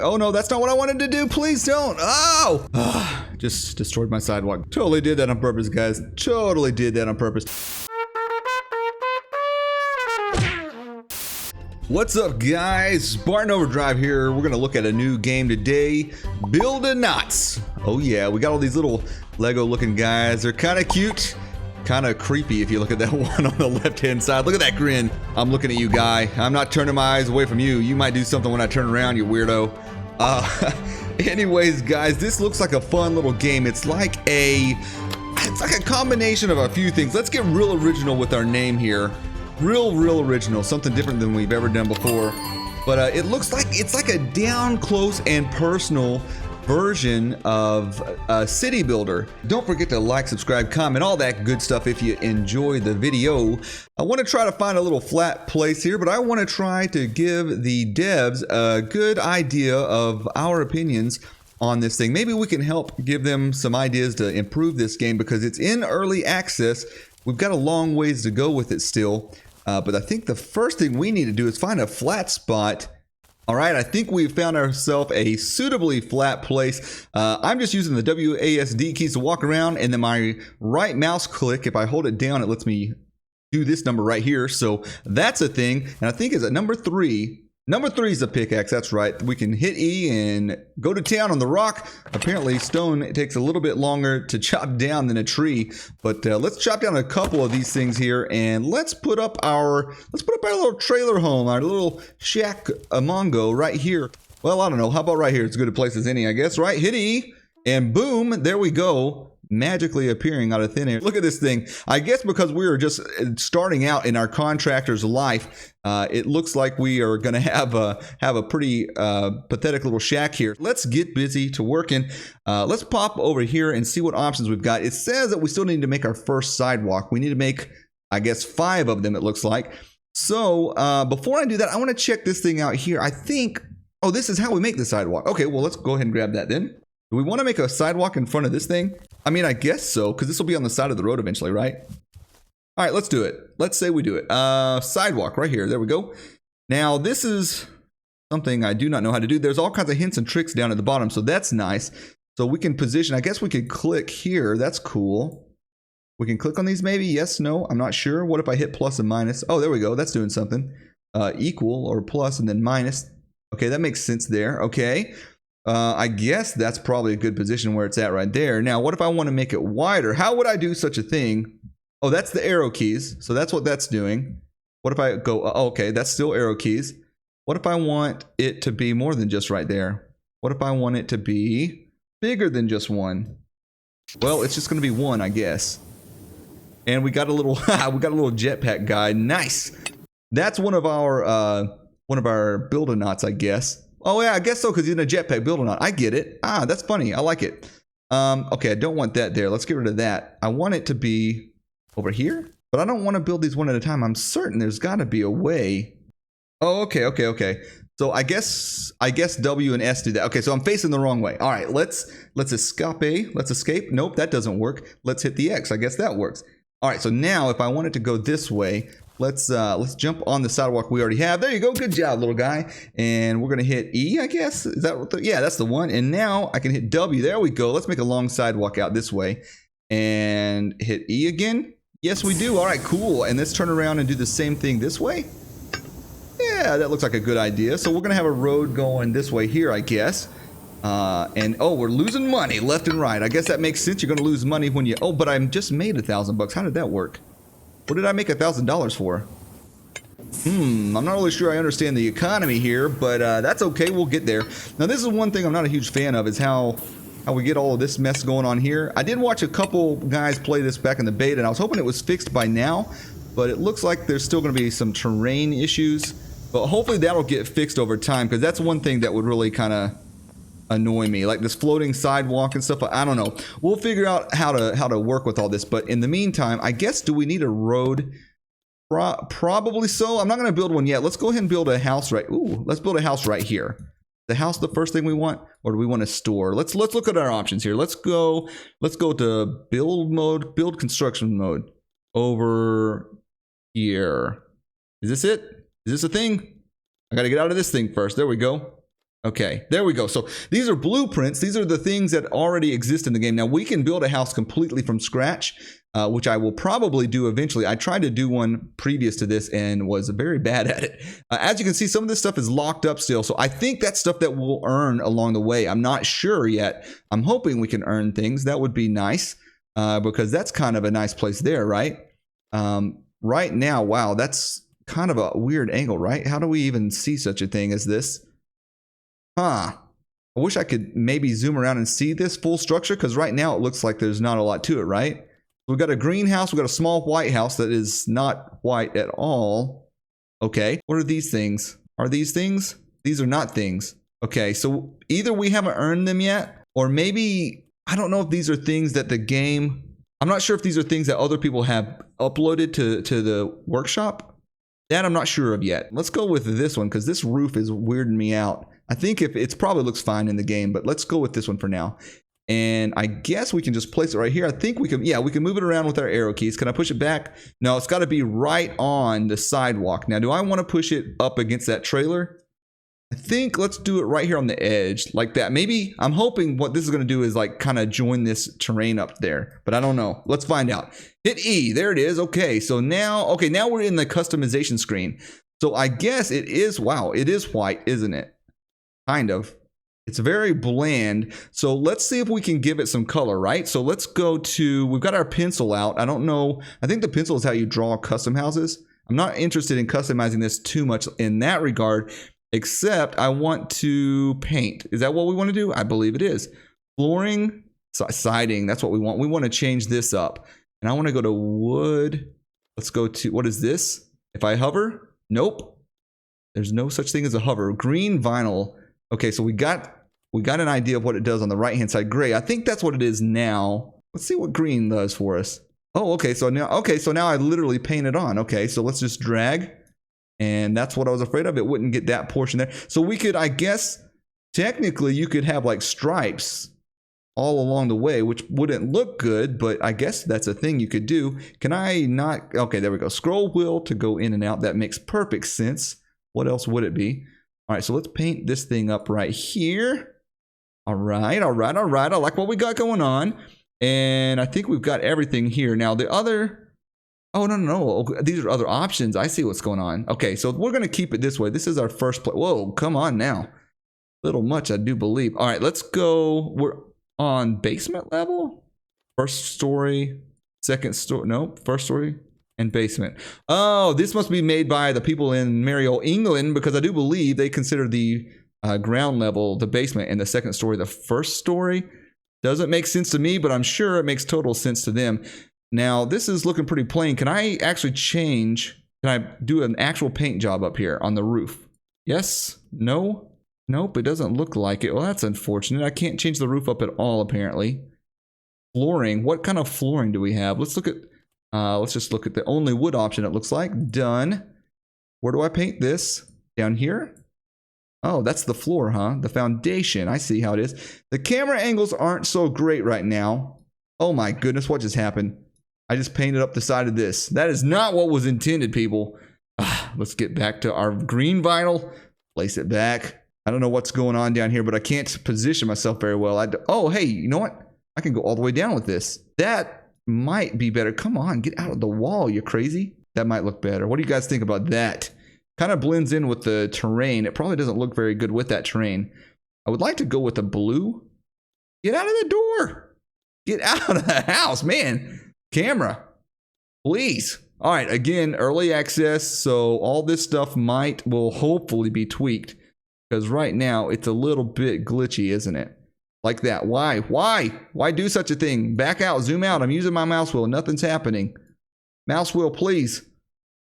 Oh no, that's not what I wanted to do. Please don't. Oh! Just destroyed my sidewalk. Totally did that on purpose, guys. Totally did that on purpose. What's up, guys? Spartan Overdrive here. We're gonna look at a new game today, Buildanauts. Oh yeah, we got all these little Lego looking guys. They're kind of cute, kind of creepy if you look at that one on the left hand side. Look at that grin. I'm looking at you, guy. I'm not turning my eyes away from you. You might do something when I turn around, you weirdo. Anyways, guys, this looks like a fun little game. It's like a combination of a few things. Let's get real original with our name here. Real original, something different than we've ever done before. But it looks like it's like a down close and personal version of a city builder. Don't forget to like, subscribe, comment, all that good stuff if you enjoy the video. I want to try to find a little flat place here, but I want to try to give the devs a good idea of our opinions on this thing. Maybe we can help give them some ideas to improve this game because it's in early access. We've got a long ways to go with it still. But I think the first thing we need to do is find a flat spot. All right, I think we've found ourselves a suitably flat place. I'm just using the WASD keys to walk around, and then my right mouse click, if I hold it down, it lets me do this number right here. So that's a thing. And I think it's at number 3. Number 3 is a pickaxe, that's right. We can hit E and go to town on the rock. Apparently stone takes a little bit longer to chop down than a tree. But let's chop down a couple of these things here and let's put up our little trailer home, our little shack mongo right here. Well, I don't know, how about right here? It's as good a place as any, I guess, right? Hit E and boom, there we go. Magically appearing out of thin air. Look at this thing. I guess because we were just starting out in our contractor's life, it looks like we are going to have a pretty pathetic little shack here. Let's get busy to working. Let's pop over here and see what options we've got. It says that we still need to make our first sidewalk. We need to make, I guess, 5 of them, it looks like. So before I do that, I want to check this thing out here. I think, oh, this is how we make the sidewalk. Okay, well, let's go ahead and grab that then. Do we want to make a sidewalk in front of this thing? I mean, I guess so, because this will be on the side of the road eventually, right? All right, let's do it. Let's say we do it. Sidewalk right here. There we go. Now, this is something I do not know how to do. There's all kinds of hints and tricks down at the bottom, so that's nice. So we can position. I guess we could click here. That's cool. We can click on these maybe. Yes, no, I'm not sure. What if I hit plus and minus? Oh, there we go. That's doing something. Equal or plus and then minus. Okay, that makes sense there. Okay. I guess that's probably a good position where it's at right there. Now, what if I want to make it wider? How would I do such a thing? Oh, that's the arrow keys. So that's what that's doing. What if I go, oh, okay, that's still arrow keys. What if I want it to be more than just right there? What if I want it to be bigger than just 1? Well, it's just going to be 1, I guess. And we got a little, jetpack guy. Nice. That's one of our Buildanauts, I guess. Oh yeah, I guess so, because he's in a jetpack Buildanaut. I get it. Ah, that's funny. I like it. Okay, I don't want that there. Let's get rid of that. I want it to be over here, but I don't want to build these one at a time. I'm certain there's got to be a way. Oh, okay. So I guess W and S do that. Okay, so I'm facing the wrong way. All right, let's escape. Let's escape. Nope, that doesn't work. Let's hit the X. I guess that works. All right, so now if I want it to go this way, let's jump on the sidewalk we already have. There you go. Good job, little guy. And we're going to hit E, I guess. Is that what yeah, that's the one. And now I can hit W. There we go. Let's make a long sidewalk out this way. And hit E again. Yes, we do. All right, cool. And let's turn around and do the same thing this way. Yeah, that looks like a good idea. So we're going to have a road going this way here, I guess. And oh, we're losing money left and right. I guess that makes sense. You're going to lose money when you... Oh, but I just made $1,000. How did that work? What did I make $1,000 for? I'm not really sure I understand the economy here, but that's okay. We'll get there. Now, this is one thing I'm not a huge fan of is how we get all of this mess going on here. I did watch a couple guys play this back in the beta, and I was hoping it was fixed by now, but it looks like there's still going to be some terrain issues. But hopefully that'll get fixed over time, because that's one thing that would really kind of annoy me, like this floating sidewalk and stuff. I don't know. We'll figure out how to work with all this, but in the meantime, I guess, do we need a road? Probably so. I'm not going to build one yet. Let's go ahead and build a house let's build a house right here. The house the first thing we want, or do we want a store? Let's look at our options here. Let's go to build mode, build construction mode over here. Is this it? Is this a thing? I got to get out of this thing first. There we go. Okay, there we go. So these are blueprints. These are the things that already exist in the game. Now we can build a house completely from scratch, which I will probably do eventually. I tried to do one previous to this and was very bad at it. As you can see, some of this stuff is locked up still. So I think that's stuff that we'll earn along the way. I'm not sure yet. I'm hoping we can earn things. That would be nice because that's kind of a nice place there, right? Right now, wow, that's kind of a weird angle, right? How do we even see such a thing as this? Huh. I wish I could maybe zoom around and see this full structure because right now it looks like there's not a lot to it, right? We've got a greenhouse. We've got a small white house that is not white at all. Okay. What are these things? Are these things? These are not things. Okay. So either we haven't earned them yet, or maybe, I don't know if these are things that the game, I'm not sure if these are things that other people have uploaded to the workshop. That I'm not sure of yet. Let's go with this one because this roof is weirding me out. I think if it's probably looks fine in the game, but let's go with this one for now. And I guess we can just place it right here. I think we can, yeah, we can move it around with our arrow keys. Can I push it back? No, it's got to be right on the sidewalk. Now, do I want to push it up against that trailer? I think let's do it right here on the edge like that. Maybe I'm hoping what this is going to do is like kind of join this terrain up there, but I don't know. Let's find out. Hit E. There it is. Okay. So now, okay, now we're in the customization screen. So I guess it is, wow, it is white, isn't it? Kind of. It's very bland. So let's see if we can give it some color, right? So let's go to, we've got our pencil out. I don't know. I think the pencil is how you draw custom houses. I'm not interested in customizing this too much in that regard, except I want to paint. Is that what we want to do? I believe it is. Flooring, siding, that's what we want. We want to change this up. And I want to go to wood. Let's go to, what is this? If I hover, nope. There's no such thing as a hover. Green vinyl. Okay, so we got an idea of what it does on the right-hand side. Gray, I think that's what it is now. Let's see what green does for us. Oh, okay, so now I literally paint it on. Okay, so let's just drag. And that's what I was afraid of. It wouldn't get that portion there. So we could, I guess, technically you could have like stripes all along the way, which wouldn't look good, but I guess that's a thing you could do. Can I not? Okay, there we go. Scroll wheel to go in and out. That makes perfect sense. What else would it be? All right, so let's paint this thing up right here. All right, all right, all right. I like what we got going on. And I think we've got everything here. Now, the other... Oh, no. These are other options. I see what's going on. Okay, so we're going to keep it this way. This is our first place. Whoa, come on now. Little much, I do believe. All right, let's go. We're on basement level. First story, second story. No, first story and basement. Oh, this must be made by the people in Mario, England, because I do believe they consider the ground level the basement and the second story the first story. Doesn't make sense to me, but I'm sure it makes total sense to them. Now, this is looking pretty plain. Can I actually change? Can I do an actual paint job up here on the roof? Yes? No? Nope, it doesn't look like it. Well, that's unfortunate. I can't change the roof up at all, apparently. Flooring. What kind of flooring do we have? Let's look at... let's just look at the only wood option, it looks like. Done. Where do I paint this? Down here? Oh, that's the floor, huh? The foundation. I see how it is. The camera angles aren't so great right now. Oh my goodness, what just happened? I just painted up the side of this. That is not what was intended, people. Let's get back to our green vinyl. Place it back. I don't know what's going on down here, but I can't position myself very well. Oh, hey, you know what? I can go all the way down with this. That might be better. Come on, get out of the wall, you crazy. That might look better. What do you guys think about that? Kind of blends in with the terrain. It probably doesn't look very good with that terrain. I would like to go with the blue. Get out of the door. Get out of the house, man. Camera, please. All right, again, early access. So all this stuff will hopefully be tweaked. Because right now, it's a little bit glitchy, isn't it? Like that. Why? Why do such a thing? Back out, zoom out. I'm using my mouse wheel. Nothing's happening. Mouse wheel, please.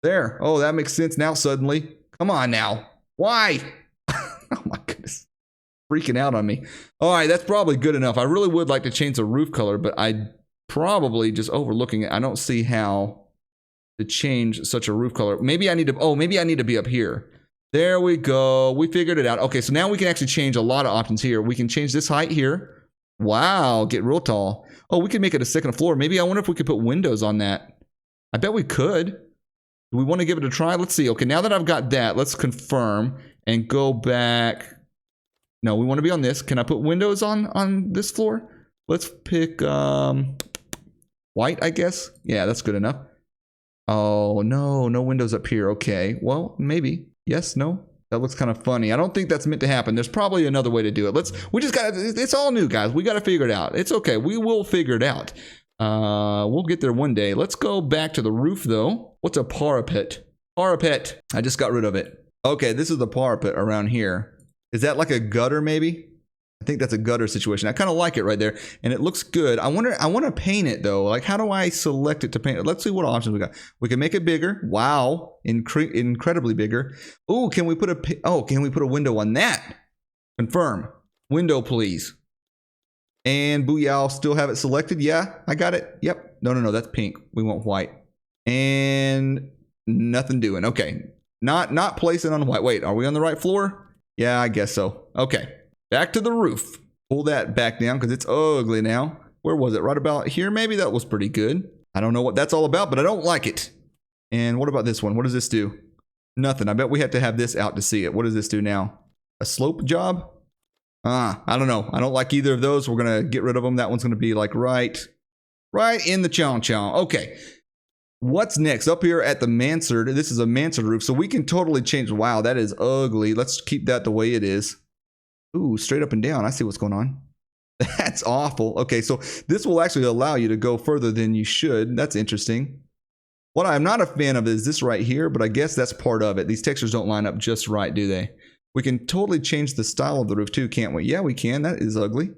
There. Oh, that makes sense now suddenly. Come on now. Why? Oh my goodness. Freaking out on me. All right, that's probably good enough. I really would like to change the roof color, but I probably just overlooking it. I don't see how to change such a roof color. Maybe I need to be up here. There we go. We figured it out. Okay, so now we can actually change a lot of options here. We can change this height here. Wow, get real tall. Oh, we can make it a second floor. Maybe I wonder if we could put windows on that. I bet we could. Do we want to give it a try? Let's see. Okay, now that I've got that, let's confirm and go back. No, we want to be on this. Can I put windows on this floor? Let's pick white, I guess. Yeah, that's good enough. Oh, no, no windows up here. Okay, well, maybe. Yes, no? That looks kind of funny. I don't think that's meant to happen. There's probably another way to do it. We just got to, it's all new, guys. We got to figure it out. It's okay. We will figure it out. We'll get there one day. Let's go back to the roof, though. What's a parapet? Parapet. I just got rid of it. Okay, this is the parapet around here. Is that like a gutter, maybe? I think that's a gutter situation. I kind of like it right there, and it looks good. I want to paint it, though. Like, how do I select it to paint it? Let's see what options we got. We can make it bigger. Wow, incredibly bigger. Oh, can we put a window on that? Confirm. Window, please. And booyah, I'll still have it selected. Yeah, I got it. Yep. No, that's pink. We want white. And nothing doing. Okay. Not placing on white. Wait, are we on the right floor? Yeah, I guess so. Okay. Back to the roof. Pull that back down because it's ugly now. Where was it? Right about here, maybe? That was pretty good. I don't know what that's all about, but I don't like it. And what about this one? What does this do? Nothing. I bet we have to have this out to see it. What does this do now? A slope job? I don't know. I don't like either of those. We're going to get rid of them. That one's going to be like right in the chow. Okay. What's next? Up here at the mansard. This is a mansard roof, so we can totally change. Wow, that is ugly. Let's keep that the way it is. Ooh, straight up and down. I see what's going on. That's awful. Okay, so this will actually allow you to go further than you should. That's interesting. What I'm not a fan of is this right here, but I guess that's part of it. These textures don't line up just right, do they? We can totally change the style of the roof too, can't we? Yeah, we can. That is ugly.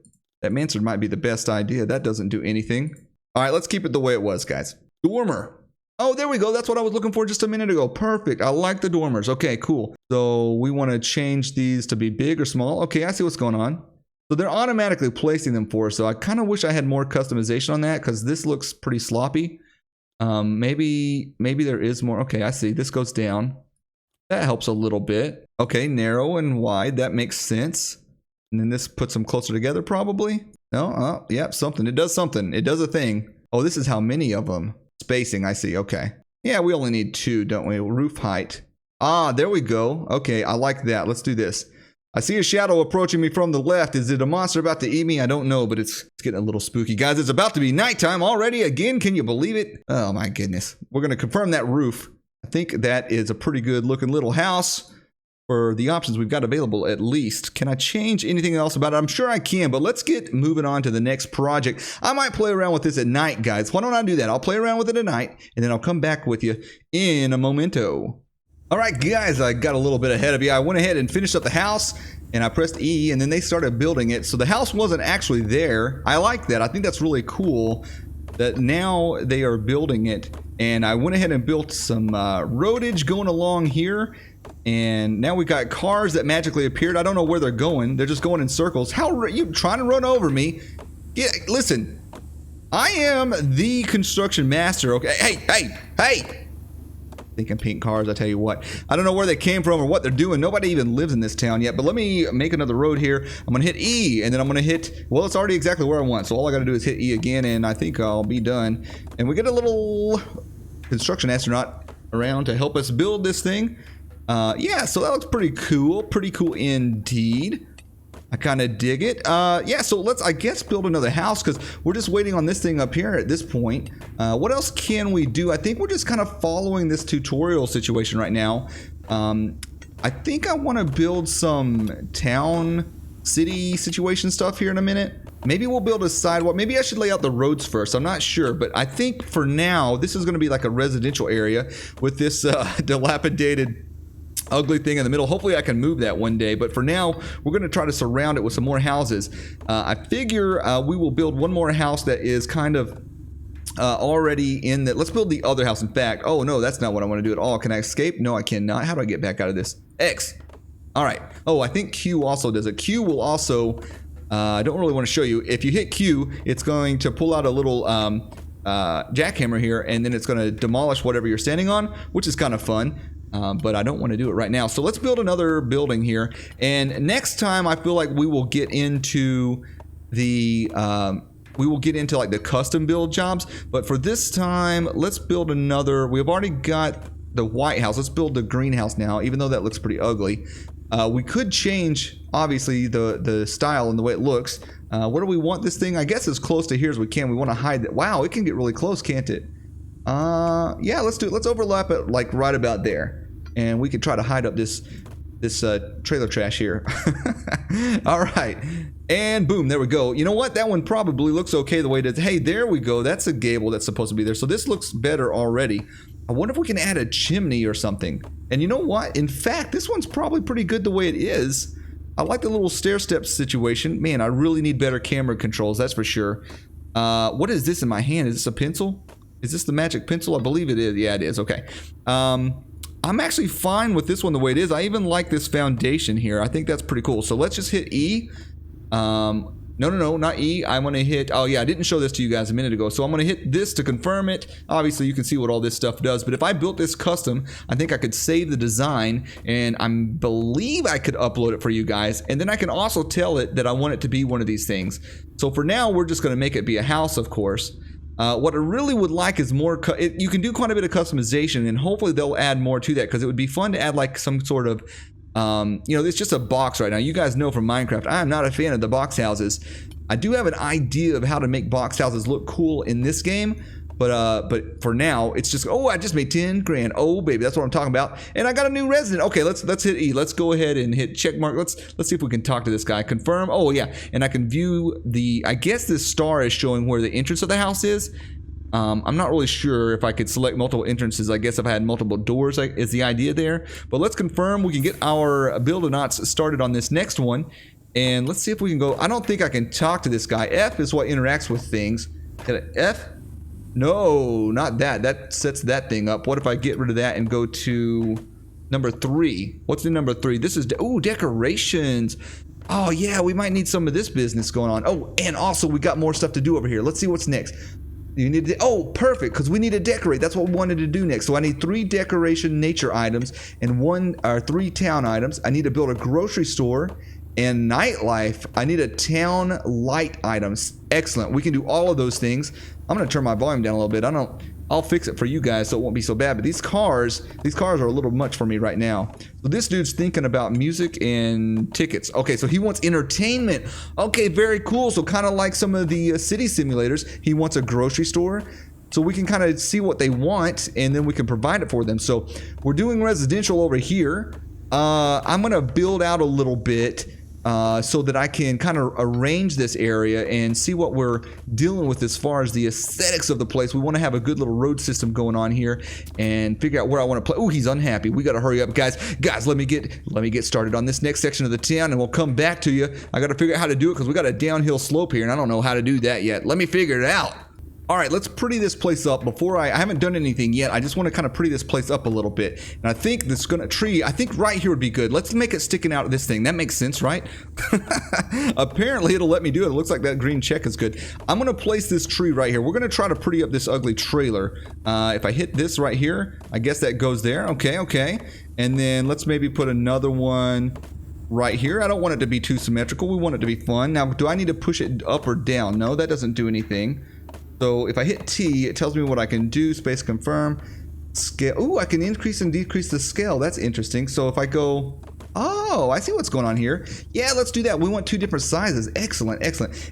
That mansard might be the best idea. That doesn't do anything. All right, let's keep it the way it was, guys. Dormer. Oh, there we go. That's what I was looking for just a minute ago. Perfect. I like the dormers. Okay, cool. So we want to change these to be big or small. Okay, I see what's going on. So they're automatically placing them for us. So I kind of wish I had more customization on that because this looks pretty sloppy. Maybe there is more. Okay, I see. This goes down. That helps a little bit. Okay, narrow and wide. That makes sense. And then this puts them closer together probably. No, yep, something. It does something. It does a thing. Oh, this is how many of them. Spacing, I see. Okay. Yeah, we only need 2, don't we? Roof height. Ah, there we go. Okay, I like that. Let's do this. I see a shadow approaching me from the left. Is it a monster about to eat me? I don't know, but it's getting a little spooky. Guys, it's about to be nighttime already again. Can you believe it? Oh my goodness. We're going to confirm that roof. I think that is a pretty good looking little house for the options we've got available at least. Can I change anything else about it? I'm sure I can, but let's get moving on to the next project. I might play around with this at night, guys. Why don't I do that? I'll play around with it at night, and then I'll come back with you in a momento. All right, guys, I got a little bit ahead of you. I went ahead and finished up the house, and I pressed E, and then they started building it. So the house wasn't actually there. I like that. I think that's really cool that now they are building it. And I went ahead and built some roadage going along here. And now we got cars that magically appeared. I don't know where they're going. They're just going in circles. How are you trying to run over me? Yeah, listen. I am the construction master, okay? Hey! Thinking pink cars, I tell you what. I don't know where they came from or what they're doing. Nobody even lives in this town yet. But let me make another road here. I'm going to hit E, and then I'm going to hit... Well, it's already exactly where I want. So all I got to do is hit E again, and I think I'll be done. And we get a little construction astronaut around to help us build this thing. Yeah, so that looks pretty cool. Pretty cool indeed. I kind of dig it. Yeah, so let's, I guess, build another house because we're just waiting on this thing up here at this point. What else can we do? I think we're just kind of following this tutorial situation right now. I think I want to build some town, city situation stuff here in a minute. Maybe we'll build a sidewalk. Maybe I should lay out the roads first. I'm not sure, but I think for now, this is going to be like a residential area with this dilapidated ugly thing in the middle. Hopefully I can move that one day, but for now we're going to try to surround it with some more houses. I figure we will build one more house that is kind of already in that. Let's build the other house. In fact, oh no, that's not what I want to do at all. Can I escape? No, I cannot. How do I get back out of this? X. All right. Oh, I think Q also does it. Q will also I don't really want to show you. If you hit Q, it's going to pull out a little jackhammer here, and then it's going to demolish whatever you're standing on, which is kind of fun. But I don't want to do it right now. So let's build another building here. And next time I feel like we will get into the like the custom build jobs. But for this time, let's build another. We've already got the White House. Let's build the greenhouse now, even though that looks pretty ugly. We could change, obviously, the style and the way it looks. Where do we want this thing? I guess as close to here as we can. We want to hide that. Wow, it can get really close, can't it? Yeah, let's do it. Let's overlap it like right about there. And we can try to hide up this trailer trash here. All right. And boom, there we go. You know what? That one probably looks okay the way it is. Hey, there we go. That's a gable that's supposed to be there. So this looks better already. I wonder if we can add a chimney or something. And you know what? In fact, this one's probably pretty good the way it is. I like the little stair step situation. Man, I really need better camera controls, that's for sure. What is this in my hand? Is this a pencil? Is this the magic pencil? I believe it is. Yeah, it is. Okay. I'm actually fine with this one the way it is. I even like this foundation here. I think that's pretty cool. So let's just hit E. No, not E. I want to hit, oh yeah, I didn't show this to you guys a minute ago. So I'm going to hit this to confirm it. Obviously, you can see what all this stuff does. But if I built this custom, I think I could save the design. And I believe I could upload it for you guys. And then I can also tell it that I want it to be one of these things. So for now, we're just going to make it be a house, of course. What I really would like is more, you can do quite a bit of customization, and hopefully they'll add more to that, because it would be fun to add like some sort of, you know, it's just a box right now. You guys know from Minecraft, I'm not a fan of the box houses. I do have an idea of how to make box houses look cool in this game, but for now, it's just, oh, I just made 10 grand. Oh, baby, that's what I'm talking about. And I got a new resident. Okay, let's hit E. Let's go ahead and hit check mark. Let's see if we can talk to this guy. Confirm. Oh, yeah. And I can view the, I guess this star is showing where the entrance of the house is. I'm not really sure if I could select multiple entrances. I guess if I had multiple doors is the idea there. But let's confirm. We can get our Buildanauts started on this next one. And let's see if we can go. I don't think I can talk to this guy. F is what interacts with things. F? No, not that. That sets that thing up. What if I get rid of that and go to number 3? What's in number 3? This is, oh, decorations. Oh, yeah, we might need some of this business going on. Oh, and also we got more stuff to do over here. Let's see what's next. You need to, oh, perfect, because we need to decorate. That's what we wanted to do next. So I need 3 decoration nature items and 3 town items. I need to build a grocery store and nightlife. I need a town light items. Excellent. We can do all of those things. I'm going to turn my volume down a little bit. I'll fix it for you guys so it won't be so bad. But these cars are a little much for me right now. So this dude's thinking about music and tickets. Okay, so he wants entertainment. Okay, very cool. So kind of like some of the city simulators, he wants a grocery store. So we can kind of see what they want, and then we can provide it for them. So we're doing residential over here. I'm going to build out a little bit so that I can kind of arrange this area and see what we're dealing with as far as the aesthetics of the place. We want to have a good little road system going on here and figure out where I want to play. Oh, he's unhappy. We got to hurry up, guys. Guys, let me get started on this next section of the town, and we'll come back to you. I got to figure out how to do it because we got a downhill slope here, and I don't know how to do that yet. Let me figure it out. All right, let's pretty this place up. Before I haven't done anything yet. I just want to kind of pretty this place up a little bit. And I think this tree, I think right here would be good. Let's make it sticking out of this thing. That makes sense, right? Apparently it'll let me do it. It looks like that green check is good. I'm going to place this tree right here. We're going to try to pretty up this ugly trailer. If I hit this right here, I guess that goes there. Okay. And then let's maybe put another one right here. I don't want it to be too symmetrical. We want it to be fun. Now, do I need to push it up or down? No, that doesn't do anything. So if I hit T, it tells me what I can do. Space confirm. Scale. Ooh, I can increase and decrease the scale. That's interesting. So if I go, oh, I see what's going on here. Yeah, let's do that. We want 2 different sizes. Excellent.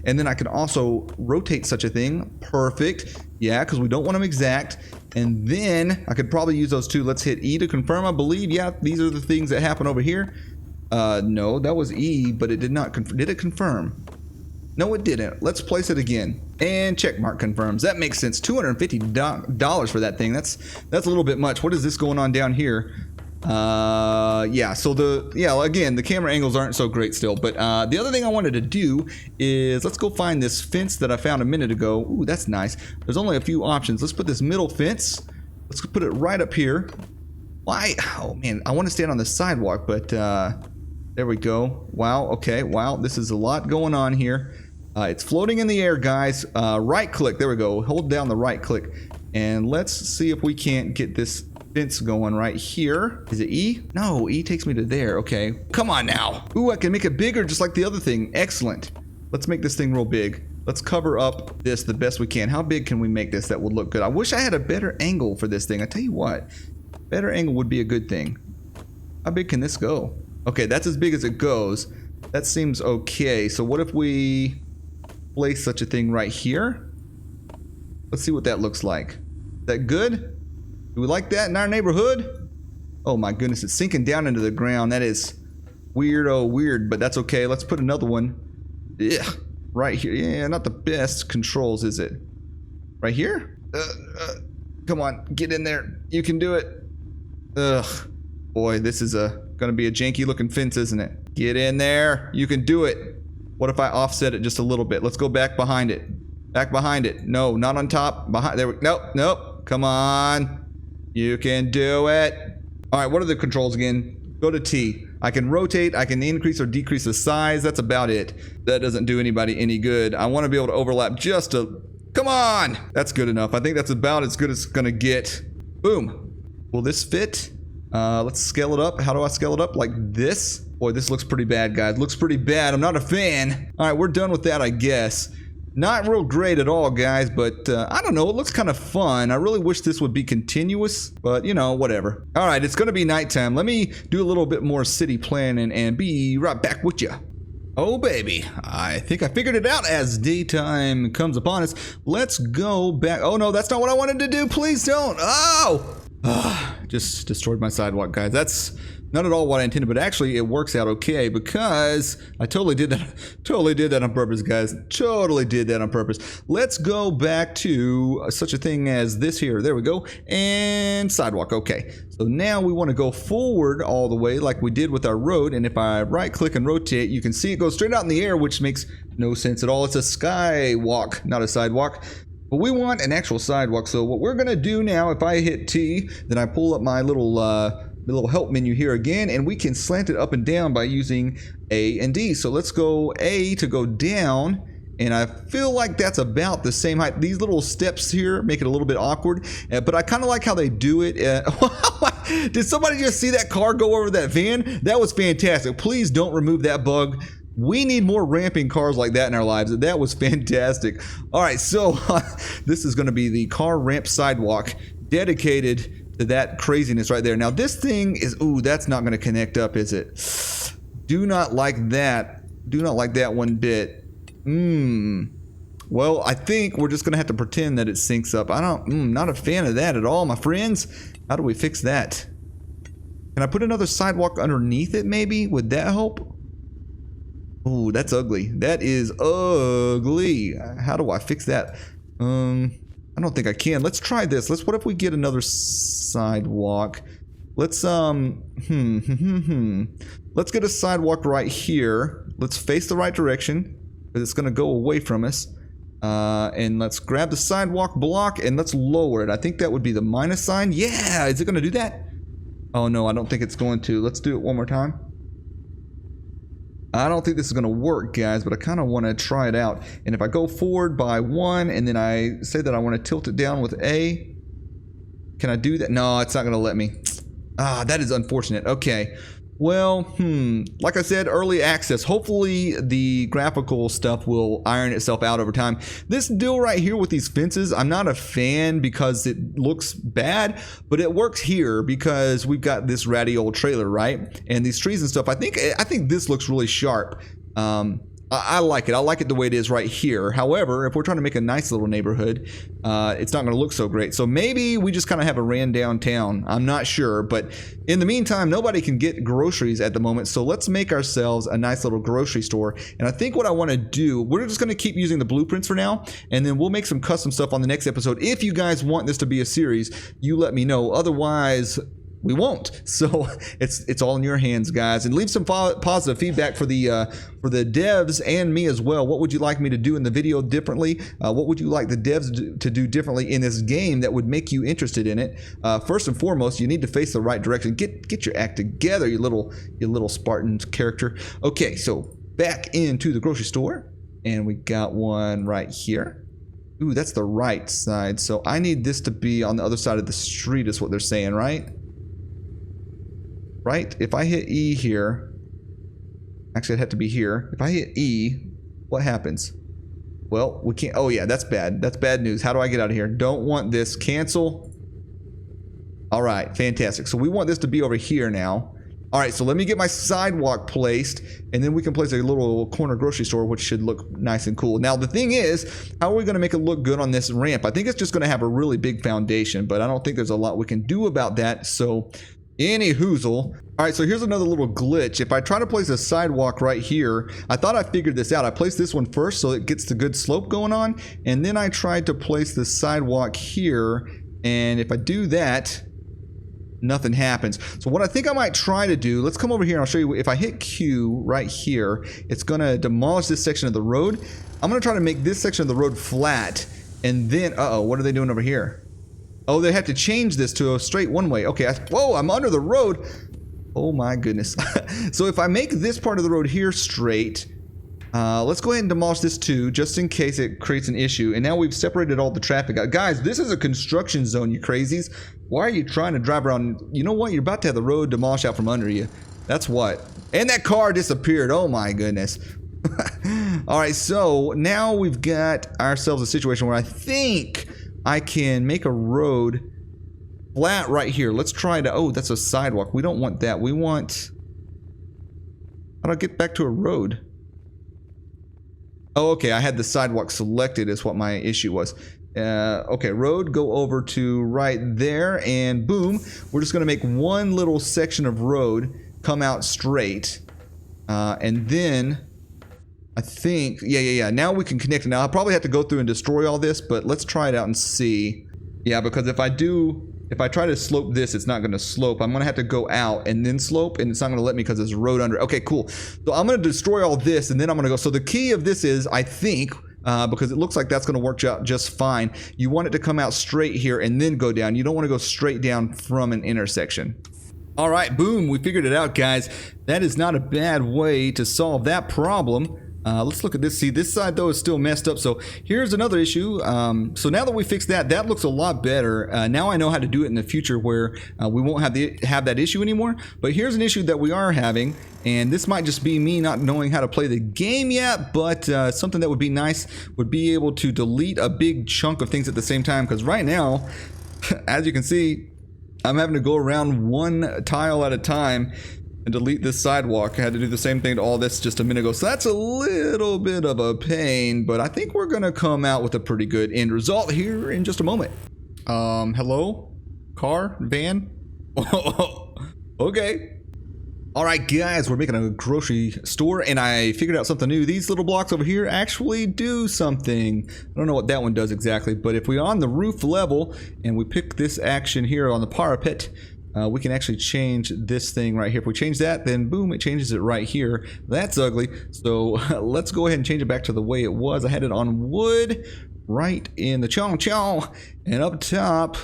And then I can also rotate such a thing. Perfect. Yeah, because we don't want them exact. And then I could probably use those 2. Let's hit E to confirm, I believe. Yeah, these are the things that happen over here. No, that was E, but it did not confirm. Did it confirm? No, it didn't. Let's place it again. And check mark confirms. That makes sense. $250 for that thing. That's a little bit much. What is this going on down here? Yeah, so again, the camera angles aren't so great still. But the other thing I wanted to do is let's go find this fence that I found a minute ago. Ooh, that's nice. There's only a few options. Let's put this middle fence. Let's put it right up here. Why? Oh man, I want to stand on the sidewalk, but there we go. Wow, okay, wow, this is a lot going on here. It's floating in the air, guys. Right click, there we go. Hold down the right click. And let's see if we can't get this fence going right here. Is it E? No, E takes me to there. Okay, come on now. Ooh, I can make it bigger just like the other thing. Excellent. Let's make this thing real big. Let's cover up this the best we can. How big can we make this that would look good? I wish I had a better angle for this thing. I tell you what, better angle would be a good thing. How big can this go? Okay, that's as big as it goes. That seems okay. So what if we place such a thing right here? Let's see what that looks like. Is that good? Do we like that in our neighborhood? Oh my goodness, it's sinking down into the ground. That is weird, but that's okay. Let's put another one. Yeah, right here. Yeah, not the best controls, is it? Right here? Come on, get in there. You can do it. Ugh. Boy, this is gonna be a janky looking fence, isn't it? Get in there. You can do it. What if I offset it just a little bit? Let's go back behind it. Back behind it. No, not on top. Behind. There we go. Nope. Come on. You can do it. All right, what are the controls again? Go to T. I can rotate. I can increase or decrease the size. That's about it. That doesn't do anybody any good. I want to be able to overlap just a... Come on. That's good enough. I think that's about as good as it's going to get. Boom. Will this fit? Let's scale it up. How do I scale it up? Like this? Boy, this looks pretty bad, guys. Looks pretty bad. I'm not a fan. All right, we're done with that, I guess. Not real great at all, guys, but I don't know. It looks kind of fun. I really wish this would be continuous, but you know, whatever. All right, it's going to be nighttime. Let me do a little bit more city planning and be right back with you. Oh, baby. I think I figured it out as daytime comes upon us. Let's go back. Oh, no, that's not what I wanted to do. Please don't. Oh! Just destroyed my sidewalk, guys. That's not at all what I intended, but actually it works out okay because I totally did that on purpose, guys. Totally did that on purpose. Let's go back to such a thing as this here. There we go. And sidewalk. Okay. So now we want to go forward all the way like we did with our road. And if I right click and rotate, you can see it goes straight out in the air, which makes no sense at all. It's a skywalk, not a sidewalk. But we want an actual sidewalk. So what we're going to do now, if I hit T, then I pull up my little help menu here again, and we can slant it up and down by using A and D. So let's go A to go down, and I feel like that's about the same height. These little steps here make it a little bit awkward, but I kind of like how they do it. Did somebody just see that car go over that van? That was fantastic. Please don't remove that bug. We need more ramping cars like that in our lives. That was fantastic. All right, so this is going to be the car ramp sidewalk dedicated to that craziness right there. Now this thing is, ooh, that's not going to connect up, is it? Do not like that. Do not like that one bit. Well, I think we're just going to have to pretend that it syncs up. Not a fan of that at all, my friends. How do we fix that? Can I put another sidewalk underneath it maybe? Would that help? Ooh, that's ugly. That is ugly. How do I fix that? I don't think I can. Let's try this. What if we get another sidewalk? Let's let's get a sidewalk right here. Let's face the right direction because it's gonna go away from us. And let's grab the sidewalk block and let's lower it. I think that would be the minus sign. Yeah, is it gonna do that? Oh no, I don't think it's going to. Let's do it one more time. I don't think this is going to work, guys, but I kind of want to try it out. And if I go forward by 1 and then I say that I want to tilt it down with A, can I do that? No, it's not going to let me. That is unfortunate. Okay. Well, like I said, early access. Hopefully the graphical stuff will iron itself out over time. This deal right here with these fences, I'm not a fan because it looks bad, but it works here because we've got this ratty old trailer, right? And these trees and stuff. I think this looks really sharp. I like it. I like it the way it is right here. However, if we're trying to make a nice little neighborhood, it's not going to look so great. So maybe we just kind of have a ran down town. I'm not sure. But in the meantime, nobody can get groceries at the moment. So let's make ourselves a nice little grocery store. And I think what I want to do, we're just going to keep using the blueprints for now. And then we'll make some custom stuff on the next episode. If you guys want this to be a series, you let me know. Otherwise, we won't. So it's all in your hands, guys. And leave some positive feedback for the devs and me as well. What would you like me to do in the video differently? What would you like the devs to do differently in this game that would make you interested in it? First and foremost, you need to face the right direction. Get your act together, you little Spartan character. Okay, so back into the grocery store, and we got one right here. Ooh, that's the right side. So I need this to be on the other side of the street, is what they're saying, right? Right? If I hit E here, actually it'd have to be here. If I hit E, what happens? Well, we can't. Oh yeah, that's bad. That's bad news. How do I get out of here? Don't want this. Cancel. All right, fantastic. So we want this to be over here now. All right, so let me get my sidewalk placed, and then we can place a little corner grocery store, which should look nice and cool. Now, the thing is, how are we going to make it look good on this ramp? I think it's just going to have a really big foundation, but I don't think there's a lot we can do about that. So, any hoozle. All right, so here's another little glitch. If I try to place a sidewalk right here, I thought I figured this out. I placed this one first so it gets the good slope going on, and then I tried to place the sidewalk here, and if I do that, nothing happens. So what I think I might try to do, let's come over here and I'll show you. If I hit Q right here, it's going to demolish this section of the road. I'm going to try to make this section of the road flat, and then, uh-oh, what are they doing over here? Oh, they have to change this to a straight one way. Okay, whoa, I'm under the road. Oh my goodness. So if I make this part of the road here straight, let's go ahead and demolish this too, just in case it creates an issue. And now we've separated all the traffic out. Guys, this is a construction zone, you crazies. Why are you trying to drive around? You know what? You're about to have the road demolished out from under you. That's what. And that car disappeared. Oh my goodness. All right, so now we've got ourselves a situation where I think I can make a road flat right here. Let's try to, oh, that's a sidewalk. We don't want that. We want, how do I get back to a road? Oh, okay, I had the sidewalk selected is what my issue was. Okay, road, go over to right there, and boom, we're just going to make one little section of road come out straight. And then, I think, yeah, now we can connect it. Now, I'll probably have to go through and destroy all this, but let's try it out and see. Yeah, because if I try to slope this, it's not going to slope. I'm going to have to go out and then slope, and it's not going to let me because there's a road under. Okay, cool. So I'm going to destroy all this, and then I'm going to go. So the key of this is, I think, because it looks like that's going to work out just fine, you want it to come out straight here and then go down. You don't want to go straight down from an intersection. All right, boom, we figured it out, guys. That is not a bad way to solve that problem. Let's look at this. See, this side though is still messed up. So here's another issue. So now that we fixed that, that looks a lot better. Now I know how to do it in the future where we won't have that issue anymore. But here's an issue that we are having, and this might just be me not knowing how to play the game yet. But something that would be nice would be able to delete a big chunk of things at the same time. Because right now, as you can see, I'm having to go around one tile at a time and delete this sidewalk. I had to do the same thing to all this just a minute ago. So that's a little bit of a pain, but I think we're gonna come out with a pretty good end result here in just a moment. Hello? Car? Van? Okay. All right, guys, we're making a grocery store, and I figured out something new. These little blocks over here actually do something. I don't know what that one does exactly, but if we're on the roof level and we pick this action here on the parapet, we can actually change this thing right here. If we change that, then boom, it changes it right here. That's ugly. So let's go ahead and change it back to the way it was. I had it on wood right in the chong, and up top.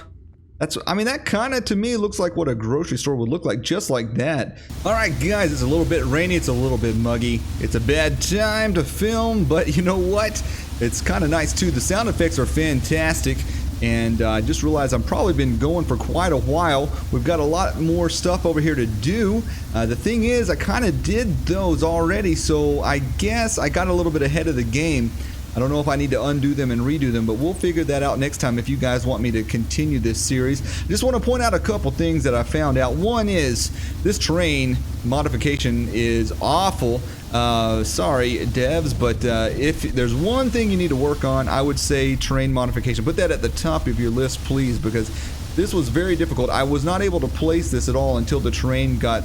I mean, that kind of to me looks like what a grocery store would look like, just like that. All right, guys, it's a little bit rainy, it's a little bit muggy. It's a bad time to film, but you know what? It's kind of nice too. The sound effects are fantastic. And I just realized I've probably been going for quite a while. We've got a lot more stuff over here to do. The thing is, I kind of did those already, so I guess I got a little bit ahead of the game. I don't know if I need to undo them and redo them, but we'll figure that out next time if you guys want me to continue this series. I just want to point out a couple things that I found out. One is this terrain modification is awful. Sorry, devs, but if there's one thing you need to work on, I would say terrain modification. Put that at the top of your list, please, because this was very difficult. I was not able to place this at all until the terrain got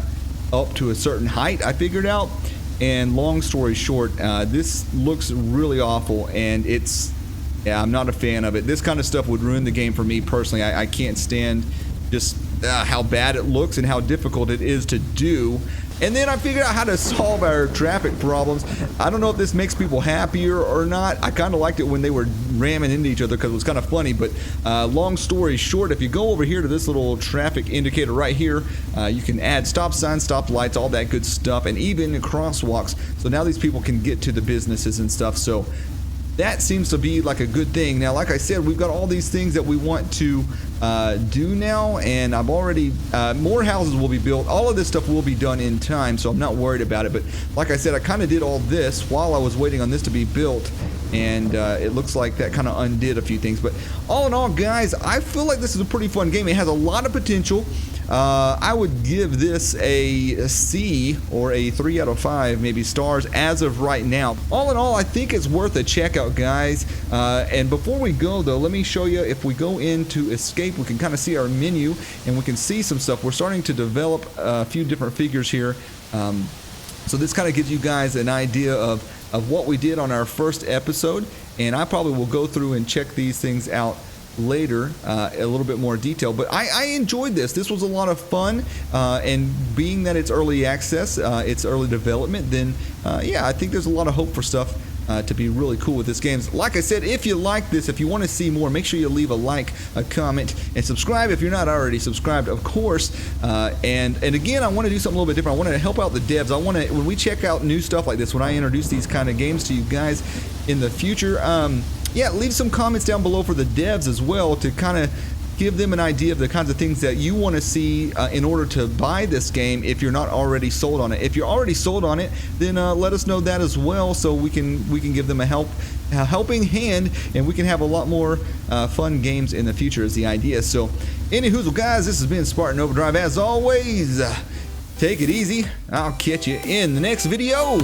up to a certain height, I figured out. And long story short, this looks really awful, and yeah, I'm not a fan of it. This kind of stuff would ruin the game for me personally. I can't stand just how bad it looks and how difficult it is to do. And then I figured out how to solve our traffic problems. I don't know if this makes people happier or not. I kind of liked it when they were ramming into each other because it was kind of funny. But long story short, if you go over here to this little traffic indicator right here, you can add stop signs, stop lights, all that good stuff, and even crosswalks. So now these people can get to the businesses and stuff. So that seems to be like a good thing. Now, like I said, we've got all these things that we want to do now, and I've already, more houses will be built. All of this stuff will be done in time, so I'm not worried about it. But like I said, I kind of did all this while I was waiting on this to be built, and it looks like that kind of undid a few things. But all in all, guys, I feel like this is a pretty fun game. It has a lot of potential. I would give this a C or a 3 out of 5 maybe stars as of right now. All in all, I think it's worth a check out, guys. And before we go though, let me show you, if we go into escape, we can kind of see our menu and we can see some stuff. We're starting to develop a few different figures here. So this kind of gives you guys an idea of what we did on our first episode, and I probably will go through and check these things out later, a little bit more detail. But I enjoyed this. This was a lot of fun, and being that it's early access, it's early development, then yeah, I think there's a lot of hope for stuff to be really cool with this game. Like I said, if you like this, if you want to see more, make sure you leave a like, a comment, and subscribe if you're not already subscribed, of course. And again, I want to do something a little bit different. I want to help out the devs. I want to, when we check out new stuff like this, when I introduce these kind of games to you guys in the future, yeah, leave some comments down below for the devs as well, to kind of give them an idea of the kinds of things that you want to see in order to buy this game if you're not already sold on it. If you're already sold on it, then let us know that as well, so we can give them a helping hand, and we can have a lot more fun games in the future is the idea. So anywho, guys, this has been Spartan Overdrive. As always, take it easy. I'll catch you in the next video.